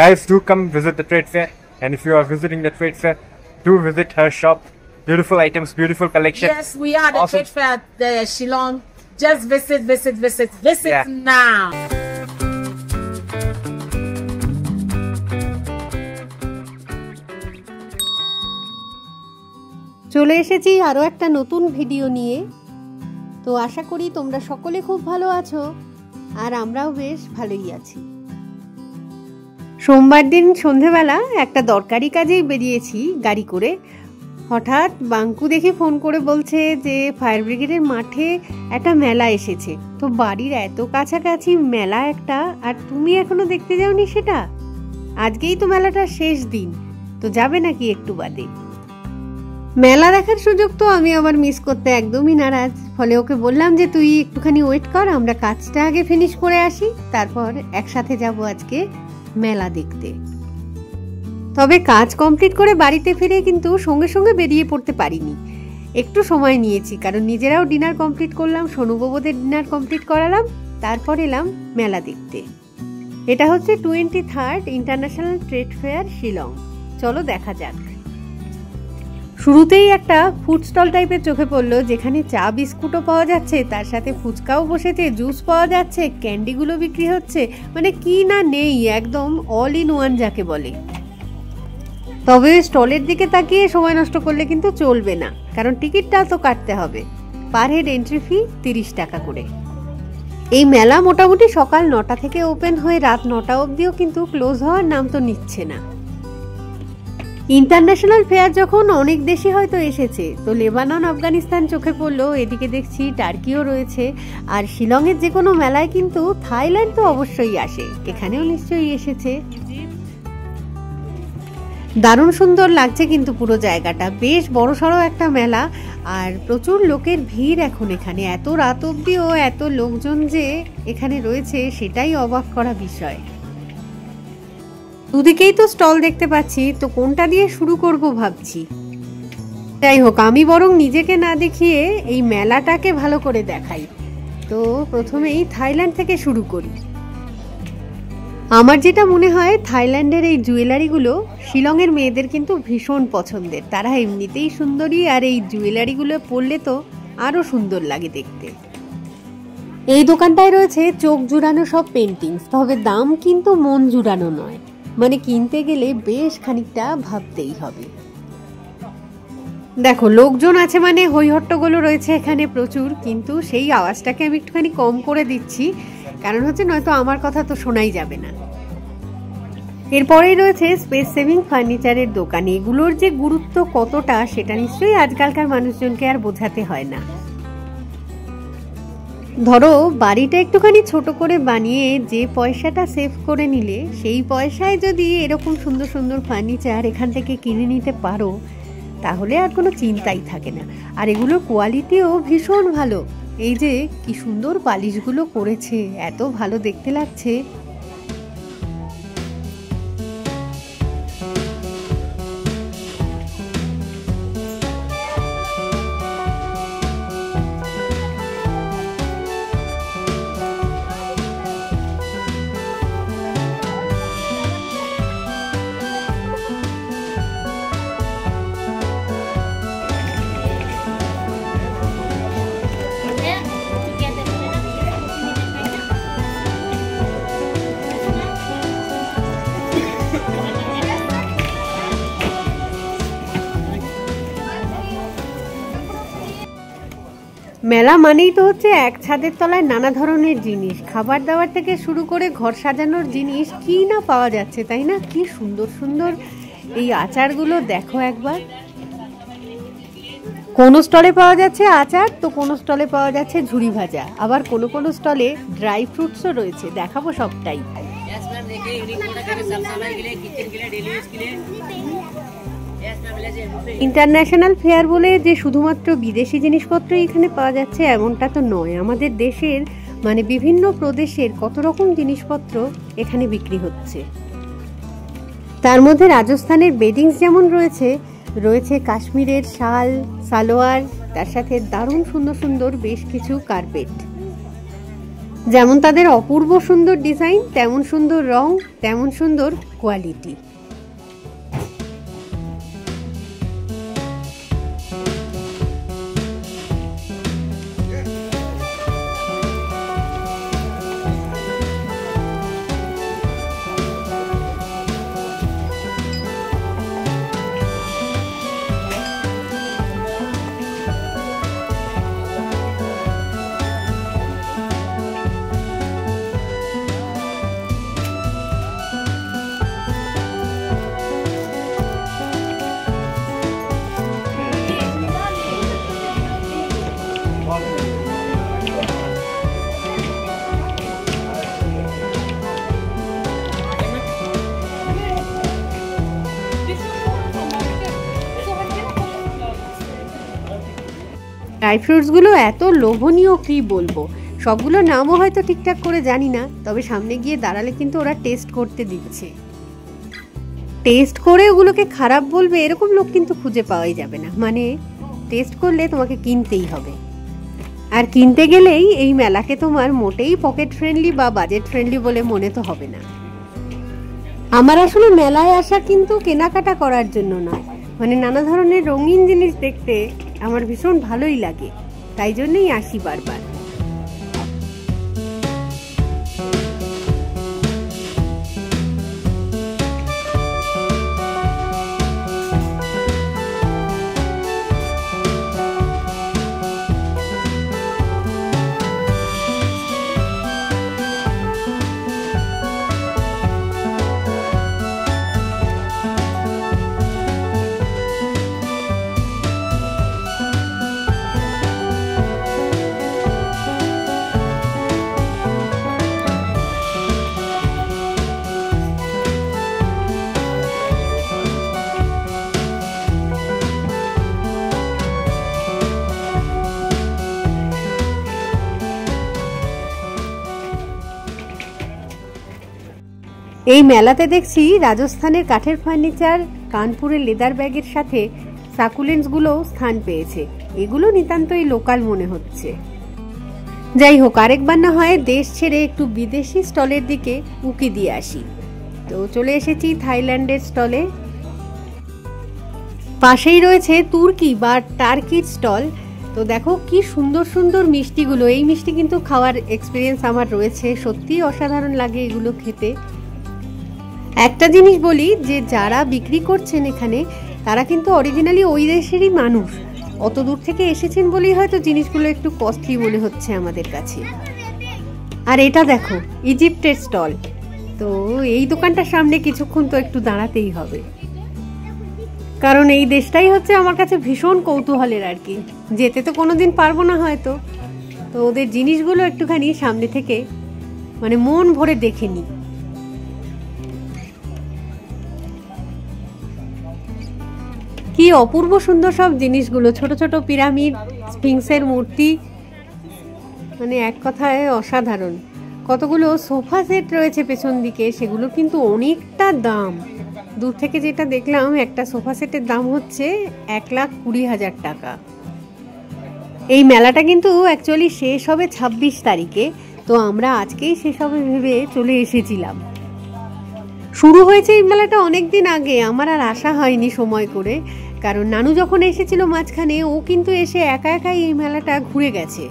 Guys, do come visit the trade fair, and if you are visiting the trade fair, do visit her shop. Beautiful items, beautiful collection. Yes, we are the trade fair at the Shillong. Just visit now. চলে এসেছি আরও একটা নতুন video নিয়ে। তো আশা করি তোমরা সকলে খুব ভালো আছো, আর আমরাও বেশ ভালোই আছি। সোমবার দিন সন্ধেবেলা একটা দরকারি কাজেই বেরিয়েছি গাড়ি করে। হঠাৎ বাঙ্কু দেখে ফোন করে বলছে যে ফায়ার ব্রিগেডের মাঠে একটা মেলা এসেছে। তো বাড়ির এত কাছাকাছি মেলা একটা, আর তুমি এখনো দেখতে যাওনি সেটা? আজকেই তো মেলাটার শেষ দিন, তো যাবে নাকি একটু বাদে? মেলা দেখার সুযোগ তো আমি আবার মিস করতে একদমই নারাজ। ফলে ওকে বললাম যে তুই একটুখানি ওয়েট কর, আমরা কাজটা আগে ফিনিশ করে আসি, তারপর একসাথে যাব আজকে মেলা দেখতে। তবে কাজ কমপ্লিট করে বাড়িতে ফিরে কিন্তু সঙ্গে সঙ্গে বেরিয়ে পড়তে পারিনি, একটু সময় নিয়েছি, কারণ নিজেরাও ডিনার কমপ্লিট করলাম, সোনুবাবুদের ডিনার কমপ্লিট করালাম, তারপর এলাম মেলা দেখতে। এটা হচ্ছে 23rd international trade fair Shillong. চলো দেখা যাক। শুরুতেই একটা ফুড স্টল টাইপের চোখে পড়লো, যেখানে চা বিস্কুটও পাওয়া যাচ্ছে, তার সাথে ফুচকাও বসেছে, জুস পাওয়া যাচ্ছে, ক্যান্ডিগুলো বিক্রি হচ্ছে, মানে কি না নেই, একদম অল ইন ওয়ান যাকে বলে। তবে স্টলের দিকে তাকিয়ে সময় নষ্ট করলে কিন্তু চলবে না, কারণ টিকিটটা তো কাটতে হবে। পার হেড এন্ট্রি ফি 30 টাকা করে। এই মেলা মোটামুটি সকাল 9টা থেকে ওপেন হয়ে রাত 9টা অবধিও কিন্তু ক্লোজ হওয়ার নাম তো নিচ্ছে না। ইন্টারন্যাশনাল ফেয়ার যখন অনেক দেশে হয়তো এসেছে, তো লেবানন, আফগানিস্তান চোখে পড়লো, এদিকে দেখছি টার্কিও রয়েছে। আর শিলংয়ের যে কোনো মেলায় কিন্তু থাইল্যান্ড তো অবশ্যই আসে, এখানেও নিশ্চয়ই এসেছে। দারুণ সুন্দর লাগছে কিন্তু পুরো জায়গাটা, বেশ বড়সড় একটা মেলা, আর প্রচুর লোকের ভিড় এখন এখানে। এত রাত অবধিও এত লোকজন যে এখানে রয়েছে, সেটাই অবাক করা বিষয়। দুদিকেই তো স্টল দেখতে পাচ্ছি, তো কোনটা দিয়ে শুরু করব ভাবছি। যাই হোক, আমি বরং নিজেকে না দেখিয়ে এই মেলাটাকে ভালো করে দেখাই। তো প্রথমেই থাইল্যান্ড থেকে শুরু করি। আমার যেটা মনে হয়, থাইল্যান্ডের এই জুয়েলারিগুলো শিলংয়ের মেয়েদের কিন্তু ভীষণ পছন্দের। তারা এমনিতেই সুন্দরী, আর এই জুয়েলারিগুলো পরলে তো আরো সুন্দর লাগে দেখতে। এই দোকানটায় রয়েছে চোখ জুড়ানো সব পেন্টিংস, তবে দাম কিন্তু মন জুড়ানো নয়, মানে কিনতে গেলে বেশ খানিকটা ভাবতেই হবে। দেখো, লোকজন আছে মানে হইহট্টগোল রয়েছে এখানে প্রচুর, কিন্তু সেই আওয়াজটাকে আমি একটুখানি কম করে দিচ্ছি, কারণ হচ্ছে নয়তো আমার কথা তো শোনাই যাবে না। এরপরেই রয়েছে স্পেস সেভিং ফার্নিচারের দোকান। এগুলোর যে গুরুত্ব কতটা, সেটা নিশ্চয়ই আজকালকার মানুষজনকে আর বোঝাতে হয় না। ধরো বাড়িটা একটুখানি ছোট করে বানিয়ে যে পয়সাটা সেভ করে নিলে, সেই পয়সায় যদি এরকম সুন্দর সুন্দর ফার্নিচার এখান থেকে কিনে নিতে পারো, তাহলে আর কোনো চিন্তাই থাকে না। আর এগুলোর কোয়ালিটিও ভীষণ ভালো। এই যে কি সুন্দর পালিশগুলো করেছে, এত ভালো দেখতে লাগছে। মেলা মানেই তো হচ্ছে এক ছাদের তলায় নানা ধরনের জিনিস, খাবার দাবার থেকে শুরু করে ঘর সাজানোর জিনিস কি না পাওয়া যাচ্ছে, তাই না? কি সুন্দর সুন্দর এই আচারগুলো দেখো একবার। কোনো স্টলে পাওয়া যাচ্ছে আচার, তো কোনো স্টলে পাওয়া যাচ্ছে ঝুরি ভাজা, আবার কোনো কোনো স্টলে ড্রাই ফ্রুটসও রয়েছে। দেখাবো সবটাই। ইন্টারন্যাশনাল ফেয়ার বলে যে শুধুমাত্র বিদেশি জিনিসপত্র এখানে পাওয়া যাচ্ছে এমনটা তো নয়, আমাদের দেশের মানে বিভিন্ন প্রদেশের কত রকম জিনিসপত্র এখানে বিক্রি হচ্ছে। তার মধ্যে রাজস্থানের বেডিংস যেমন রয়েছে, রয়েছে কাশ্মীরের শাল, সালোয়ার, তার সাথে দারুণ সুন্দর সুন্দর বেশ কিছু কার্পেট। যেমন তাদের অপূর্ব সুন্দর ডিজাইন, তেমন সুন্দর রং, তেমন সুন্দর কোয়ালিটি। ড্রাই ফ্রুটসগুলো এত লোভনীয়, কি বলবো। সবগুলো নামও হয়তো ঠিকঠাক করে জানি না, তবে সামনে গিয়ে দাঁড়ালে কিন্তু ওরা টেস্ট করতে দিচ্ছে। টেস্ট করে ওগুলোকে খারাপ বলবে এরকম লোক কিন্তু খুঁজে পাওয়াই যাবে না। মানে টেস্ট করলে তোমাকে কিনতেই হবে। আর কিনতে গেলেই এই মেলাকে তোমার মোটেই পকেট ফ্রেন্ডলি বা বাজেট ফ্রেন্ডলি বলে মনে তো হবে না। আমার আসলে মেলায় আসা কিন্তু কেনাকাটা করার জন্য নয়, মানে নানা ধরনের রঙিন জিনিস দেখতে আমার ভীষণ ভালোই লাগে, তাই জন্যই আসি বারবার। এই মেলাতে দেখছি রাজস্থানের কাঠের ফার্নিচার, কানপুরের লেদার ব্যাগের সাথে সাকুলেন্টসগুলোও স্থান পেয়েছে। এগুলো নিতান্তই লোকাল মনে হচ্ছে। যাই হোক, আরেকবার না হয় দেশ ছেড়ে একটু বিদেশি স্টলের দিকে উকি দিয়ে আসি। তো চলে এসেছি থাইল্যান্ডের স্টলে। পাশেই রয়েছে তুর্কি বা টার্কির স্টল। তো দেখো কি সুন্দর সুন্দর মিষ্টিগুলো। এই মিষ্টি কিন্তু খাওয়ার এক্সপিরিয়েন্স আমার রয়েছে, সত্যিই অসাধারণ লাগে এগুলো খেতে। একটা জিনিস বলি, যে যারা বিক্রি করছেন এখানে তারা কিন্তু অরিজিনালি ওই দেশেরই মানুষ। অত দূর থেকে এসেছেন বলেই হয়তো জিনিসগুলো একটু কস্টলি মনে হচ্ছে আমাদের কাছে। আর এটা দেখো ইজিপ্টের স্টল। তো এই দোকানটার সামনে কিছুক্ষণ তো একটু দাঁড়াতেই হবে, কারণ এই দেশটাই হচ্ছে আমার কাছে ভীষণ কৌতূহলের আর কি। যেতে তো কোনোদিন পারবো না হয়তো, তো ওদের জিনিসগুলো একটুখানি সামনে থেকে মানে মন ভরে দেখে নিই। কি অপূর্ব সুন্দর সব জিনিসগুলো, ছোট ছোট পিরামিড, স্ফিংসের মূর্তি, মানে এক কথায় অসাধারণ। কতগুলো সোফা সেট রয়েছে পেছন দিকে, সেগুলো কিন্তু অনেকটা দাম। দূর থেকে যেটা দেখলাম একটা সোফা সেটের দাম হচ্ছে 1,20,000 টাকা। এই মেলাটা কিন্তু অ্যাকচুয়ালি শেষ হবে 26 তারিখে, তো আমরা আজকেই শেষ হবে ভেবে চলে এসেছিলাম। শুরু হয়েছে এই মেলাটা অনেকদিন আগে, আমার আর আসা হয়নি সময় করে, কারণ নানু যখন এসেছিল মাঝখানে ও কিন্তু এসে একা একাই এই মেলাটা ঘুরে গেছে।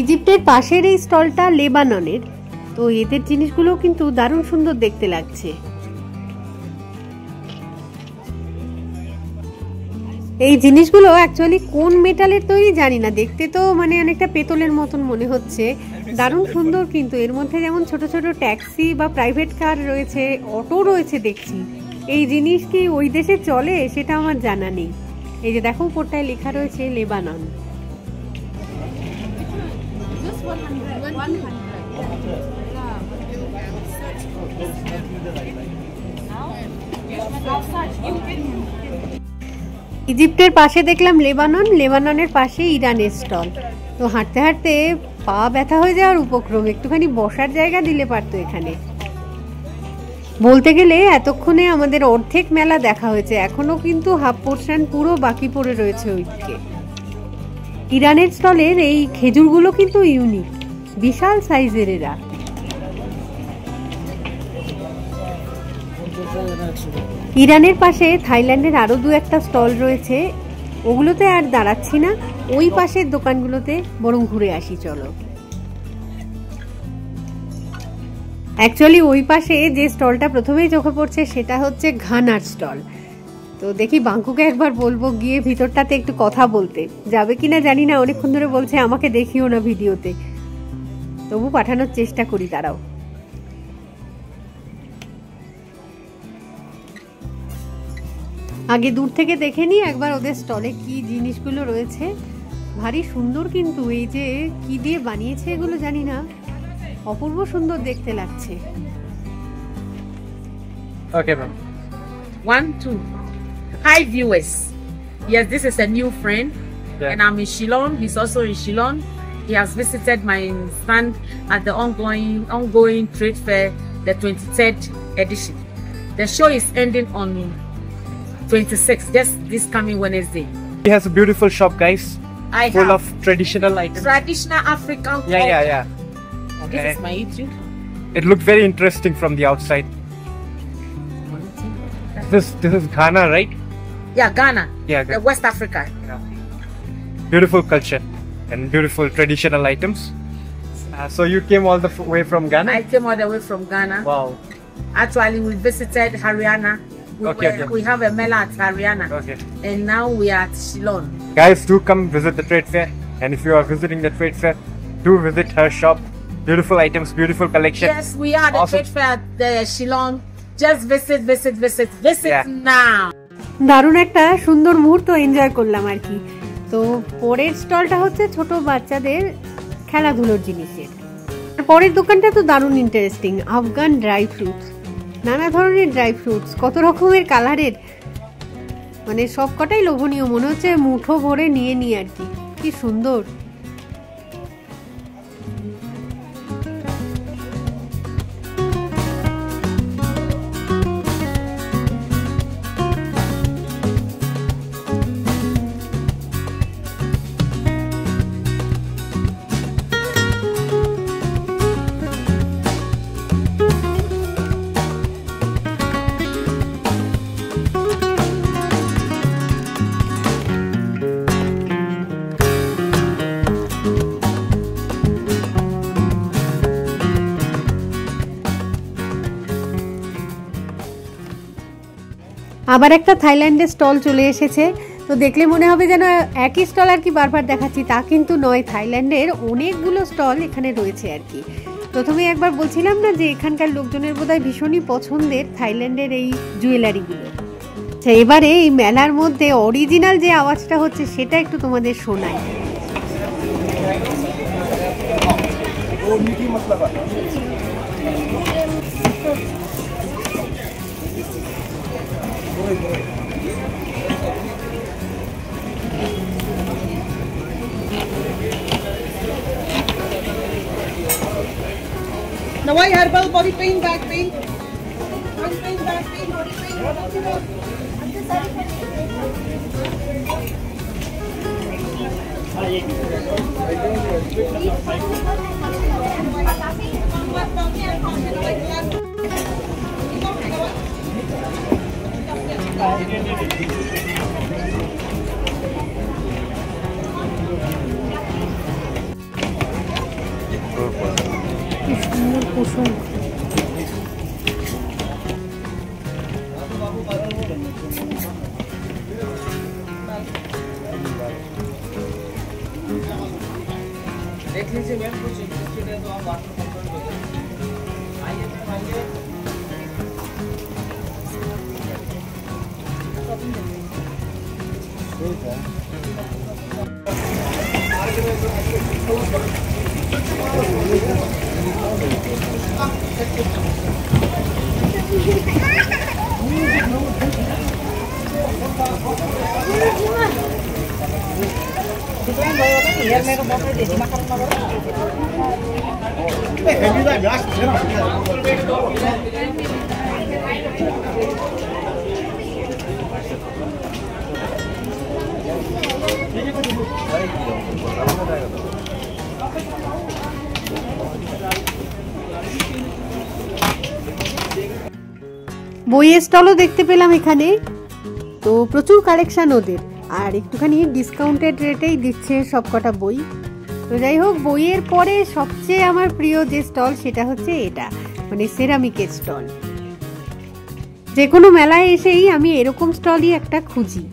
ইজিপ্টের পাশের এই স্টলটা লেবাননের, তো এদের জিনিসগুলো কিন্তু দারুণ সুন্দর দেখতে লাগছে। এই জিনিসগুলো অ্যাকচুয়ালি কোন মেটালের তৈরি জানি না, দেখতে তো মানে অনেকটা পেতলের মতন মনে হচ্ছে, দারুণ সুন্দর। কিন্তু এর মধ্যে যেমন ছোট ছোট ট্যাক্সি বা প্রাইভেট কার রয়েছে, অটো রয়েছে দেখছি। এই জিনিস কি ওই দেশে চলে সেটা আমার জানা নেই। এই যে দেখো উপরটায় লেখা রয়েছে লেবানন। ইজিপ্টের পাশে দেখলাম লেবানন, লেবাননের পাশে ইরানের স্টল। তো হাঁটতে হাঁটতে পা ব্যথা হয়ে যাওয়ার উপক্রম, একটুখানি বসার জায়গা দিলে পারতো এখানে। বলতে গেলে এতক্ষণে আমাদের অর্ধেক মেলা দেখা হয়েছে, এখনো কিন্তু হাফ পোর্শন পুরো বাকি পড়ে রয়েছে ওইদিকে। ইরানের স্টলের এই খেজুরগুলো কিন্তু ইউনিক, বিশাল সাইজের এরা। ইরানের পাশে থাইল্যান্ডের আরো দু একটা স্টল রয়েছে, ওগুলোতে আর দাঁড়াচ্ছি না, ওই পাশের দোকানগুলোতে বরং ঘুরে আসি চলো। অ্যাকচুয়ালি ওই পাশে যে স্টলটা প্রথমেই চোখে পড়ছে সেটা হচ্ছে ঘানার স্টল। তো দেখি বাঙ্কুকে একবার বলবো গিয়ে ভিতরটাতে একটু কথা বলতে, যাবে কিনা জানি না, অনেকক্ষণ ধরে বলছে আমাকে দেখিও না ভিডিওতে, তবু পাঠানোর চেষ্টা করি, দাঁড়াও। আগে দূর থেকে দেখে নি একবার ওদের স্টলে কি জিনিসগুলো রয়েছে, ভারী সুন্দর, কিন্তু এই যে কি দিয়ে বানিয়েছে এগুলো জানি না, অপূর্ব সুন্দর দেখতে লাগছে। Okay, ma'am. 1, 2. Hi, viewers. Yes, this is a new friend, Yeah. and I'm in Shillong. He's also in Shillong. He has visited my stand at the ongoing trade fair, the 23rd edition. The show is ending on 26th, just this coming Wednesday. He has a beautiful shop, guys, I full have of traditional items. traditional African Yeah, culture. yeah, yeah. This Okay. is my YouTube. It looked very interesting from the outside. This is Ghana, right? Yeah, Ghana. Yeah, The West Africa. beautiful culture and beautiful traditional items. So you came all the way from Ghana? I came all the way from Ghana. Wow. Actually, we visited Haryana. Okay. We have a mela at Haryana. Okay. And now we are at Shillong. Guys, do come visit the trade fair. And if you are visiting the trade fair, do visit her shop. Beautiful items, beautiful collection. Yes, we are at the Awesome. trade fair at the Shillong. Just visit Yeah. now. দারুণ একটা সুন্দর মুহূর্ত enjoy করলাম আর কি। তো পরের স্টলটা হচ্ছে ছোট বাচ্চাদের খেলাধুলোর জিনিসের। পরের দোকানটা তো দারুণ ইন্টারেস্টিং, আফগান ড্রাই ফ্রুটস, নানা ধরনের ড্রাই ফ্রুটস, কত রকমের কালারের, মানে সবকটাই লোভনীয়, মনে হচ্ছে মুঠো ভরে নিয়ে নিই আর কি, কি সুন্দর। আবার একটা থাইল্যান্ডের স্টল চলে এসেছে, তো দেখলে মনে হবে যেন একই স্টল আর কি বারবার দেখাচ্ছি, তা কিন্তু নয়, থাইল্যান্ডের অনেকগুলো স্টল এখানে রয়েছে আর কি। প্রথমে একবার বলছিলাম না যে এখানকার লোকজনের বোধহয় ভীষণই পছন্দের থাইল্যান্ডের এই জুয়েলারিগুলো। আচ্ছা, এবারে এই মেলার মধ্যে অরিজিনাল যে আওয়াজটা হচ্ছে সেটা একটু তোমাদের শোনাই। Nawai herbal body pain, back pain. Body pain, back pain, body pain. কি সুন্দর কুসুম। देख लीजिए मैम, कुछ इंटरेस्टेड है तो आप बात में कंसल्ट कर सकते हैं। आइए मैम, आइए। ठीक है। বইয়ের স্টলও দেখতে পেলাম এখানে, তো প্রচুর কালেকশন ওদের, আর একটুখানি ডিসকাউন্টেড রেটেই দিচ্ছে সব কটা বই। তো যাই হোক, বইয়ের পরে সবচেয়ে আমার প্রিয় যে স্টল সেটা হচ্ছে এটা, মানে সেরামিকের স্টল। যে কোনো মেলায় এসেই আমি এরকম স্টলই একটা খুঁজি।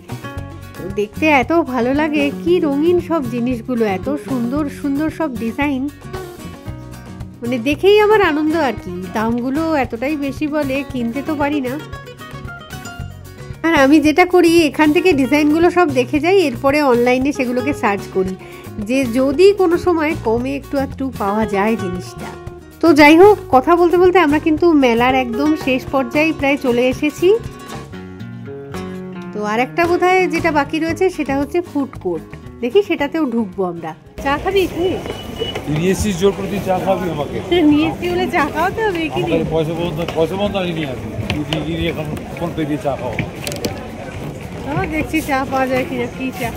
তো দেখতে এত ভালো লাগে, কি রঙিন সব জিনিসগুলো, এত সুন্দর সুন্দর সব ডিজাইন, মানে দেখেই আমার আনন্দ আর কি। দামগুলো এতটাই বেশি বলে কিনতে তো পারি না। আর আমি যেটা করি, এখান থেকে ডিজাইনগুলো সব দেখে যাই, এরপরে অনলাইনে সেগুলোকে সার্চ করি যে যদি কোনো সময় কমে একটু আধটু পাওয়া যায় জিনিসটা। তো যাই হোক, কথা বলতে বলতে আমরা কিন্তু মেলার একদম শেষ পর্যায়ে প্রায় চলে এসেছি। তো আর একটা বোধহয় যেটা বাকি রয়েছে সেটা হচ্ছে ফুড কোর্ট, দেখি সেটাতেও ঢুকবো আমরা। চা খাবি এখানে? নিয়েছিস জোর করে, তুই চা খাবি আমাকে? নিয়েছি বলে চা খাওয়াতে হবে কি? পয়সা বন্ধ আমি নিয়ে আসবি, তুই এখন ফোন পে দিয়ে চা খাও। দেখছি চা পাওয়া যায় কিনা। কি চা?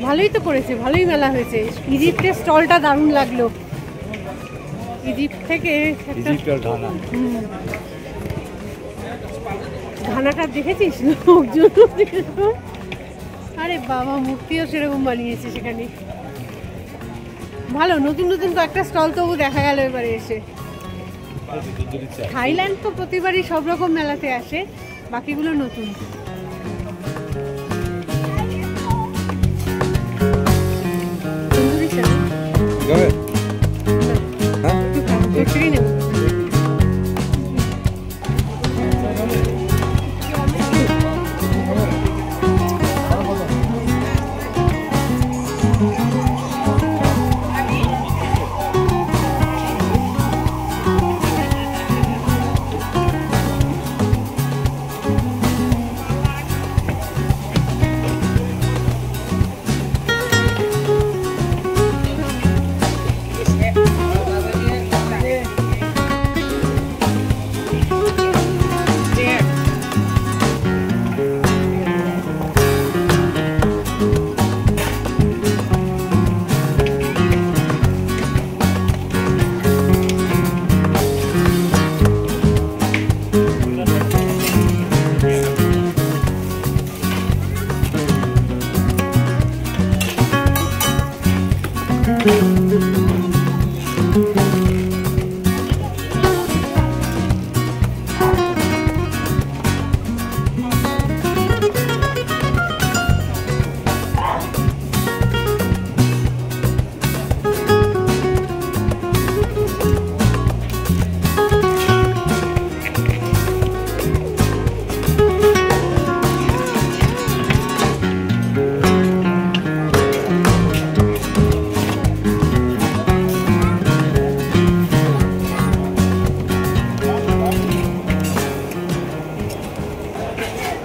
ভালোই তো করেছে, ভালোই মেলা হয়েছে। ইজিপ্টের স্টলটা দারুণ লাগলো। ইজিপ্ট থেকে ঘানাটা দেখেছিস? লোকজন, আরে বাবা, মূর্তিও সেরকম বানিয়েছে সেখানে। ভালো, নতুন নতুন কয়েকটা স্টল তবু দেখা গেল এবারে এসে। থাইল্যান্ড তো প্রতিবারই সব রকম মেলাতে আসে, বাকিগুলো নতুন।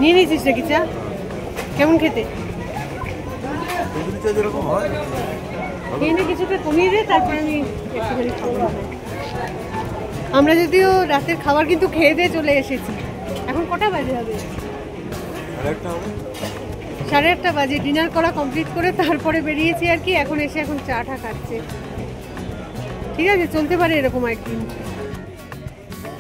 নিয়ে নিয়েছিস নাকি চা? কেমন খেতে? কিছুটা কমিয়ে দে, তারপরে আমি একটুখানি খাবো। আমরা যদিও রাতের খাবার কিন্তু খেয়ে দিয়ে চলে এসেছি। এখন কটা বাজে হবে? 8:30 বাজে। ডিনার করা কমপ্লিট করে তারপরে বেরিয়েছি আর কি। এখন এসে এখন চাটা খাচ্ছে। ঠিক আছে, চলতে পারে এরকম একদিন।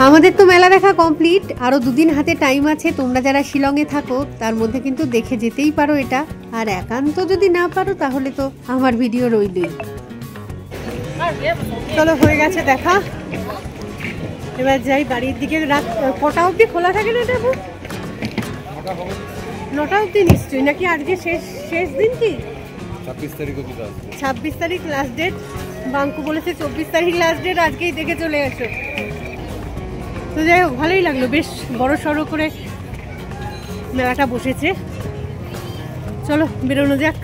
আমাদের তো মেলা দেখা কমপ্লিট, আরও 2 দিন হাতে টাইম আছে। তোমরা যারা শিলংয়ে থাকো তার মধ্যে কিন্তু দেখে যেতেই পারো এটা। আর একান্ত যদি না পারো তাহলে তো আমার ভিডিও রইলই। চলো, হয়ে গেছে দেখা, এবার যাই বাড়ির দিকে। রাত কটা অবধি খোলা থাকে না এটা? 9টা অবধি নিশ্চয়ই, নাকি আজকে শেষ দিন? কি 26 তারিখ লাস্ট ডেট। বাঙ্কু বলেছে 24 তারিখ লাস্ট ডেট, আজকেই দেখে চলে এসো। তো যাই হোক, ভালোই লাগলো, বেশ বড় সড়ো করে মেলাটা বসেছে। চলো বেরোনো যাক।